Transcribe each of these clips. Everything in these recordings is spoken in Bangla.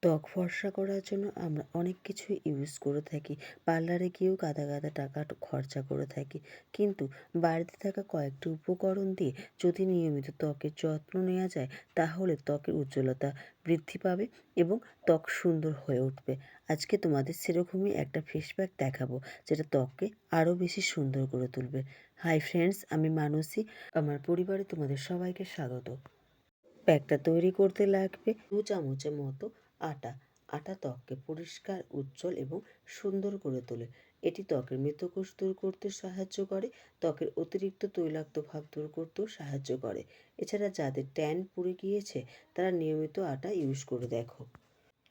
ত্বক ফর্সা করার জন্য আমরা অনেক কিছু ইউজ করে থাকি। পার্লারে গিয়েও গাদা গাদা টাকা খরচা করে থাকি। কিন্তু বাড়িতে থাকা কয়েকটি উপকরণ দিয়ে যদি নিয়মিত ত্বকের যত্ন নেওয়া যায়, তাহলে ত্বকের উজ্জ্বলতা বৃদ্ধি পাবে এবং ত্বক সুন্দর হয়ে উঠবে। আজকে তোমাদের সেরকমই একটা ফেস প্যাক দেখাবো, যেটা ত্বককে আরও বেশি সুন্দর করে তুলবে। হাই ফ্রেন্ডস, আমি মানসী। আমার পরিবারে তোমাদের সবাইকে স্বাগত। প্যাকটা তৈরি করতে লাগবে 2 চামচের মতো আটা। আটা ত্বককে পরিষ্কার, উজ্জ্বল এবং সুন্দর করে তোলে। এটি ত্বকের মৃতকোষ দূর করতে সাহায্য করে, ত্বকের অতিরিক্ত তৈলাক্ত ভাব দূর করতেও সাহায্য করে। এছাড়া যাদের ট্যান পুড়ে গিয়েছে, তারা নিয়মিত আটা ইউজ করে দেখো।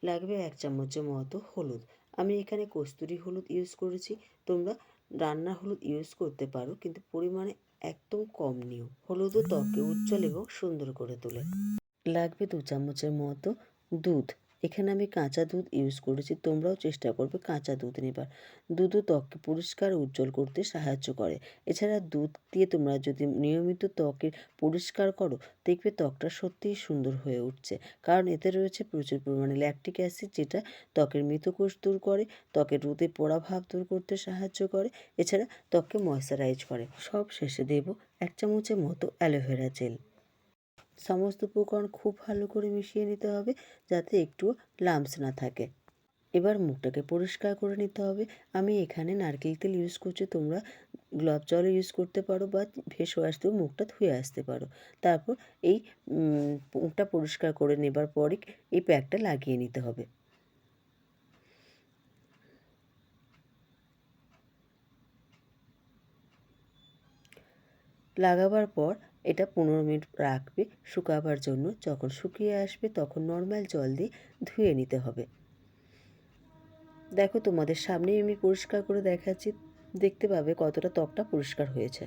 লাগবে 1 চামচের মতো হলুদ। আমি এখানে কস্তুরি হলুদ ইউজ করেছি। তোমরা রান্নার হলুদ ইউজ করতে পারো, কিন্তু পরিমাণে একদম কম নিও। হলুদও ত্বককে উজ্জ্বল এবং সুন্দর করে তোলে। লাগবে 2 চামচের মতো দুধ। এখানে আমি কাঁচা দুধ ইউজ করেছি। তোমরাও চেষ্টা করবে কাঁচা দুধ নেবার। দুধও ত্বককে পরিষ্কার উজ্জ্বল করতে সাহায্য করে। এছাড়া দুধ দিয়ে তোমরা যদি নিয়মিত ত্বকের পরিষ্কার করো, দেখবে ত্বকটা সত্যিই সুন্দর হয়ে উঠছে। কারণ এতে রয়েছে প্রচুর পরিমাণে ল্যাকটিক অ্যাসিড, যেটা ত্বকের মৃতকোষ দূর করে, ত্বকের রোদে পোড়া ভাব দূর করতে সাহায্য করে। এছাড়া ত্বককে ময়শ্চারাইজ করে। সব শেষে দেব 1 চামচের মতো অ্যালোভেরা জেল। সমস্ত উপকরণ খুব ভালো করে মিশিয়ে নিতে হবে, যাতে একটুও লাম্পস না থাকে। এবার মুখটাকে পরিষ্কার করে নিতে হবে। আমি এখানে নারকেল তেল ইউজ করছি। তোমরা গোলাপ জলও ইউজ করতে পারো বা ফেস ওয়াশ দিয়েও মুখটা ধুয়ে আসতে পারো। তারপর এই মুখটা পরিষ্কার করে নেবার পরই এই প্যাকটা লাগিয়ে নিতে হবে। লাগাবার পর এটা 15 মিনিট রাখবে শুকাবার জন্য। যখন শুকিয়ে আসবে, তখন নর্মাল জল দিয়ে ধুয়ে নিতে হবে। দেখো, তোমাদের সামনেই আমি পরিষ্কার করে দেখাচ্ছি। দেখতে পাবে কতটা ত্বকটা পরিষ্কার হয়েছে।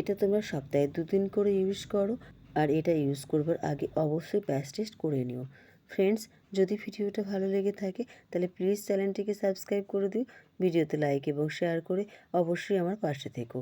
এটা তোমরা সপ্তাহে 2 দিন করে ইউজ করো। আর এটা ইউজ করবার আগে অবশ্যই প্যাচ টেস্ট করে নিও। ফ্রেন্ডস, যদি ভিডিওটা ভালো লেগে থাকে, তাহলে প্লিজ চ্যানেলটিকে সাবস্ক্রাইব করে দিও। ভিডিওতে লাইক এবং শেয়ার করে অবশ্যই আমার পাশে থেকো।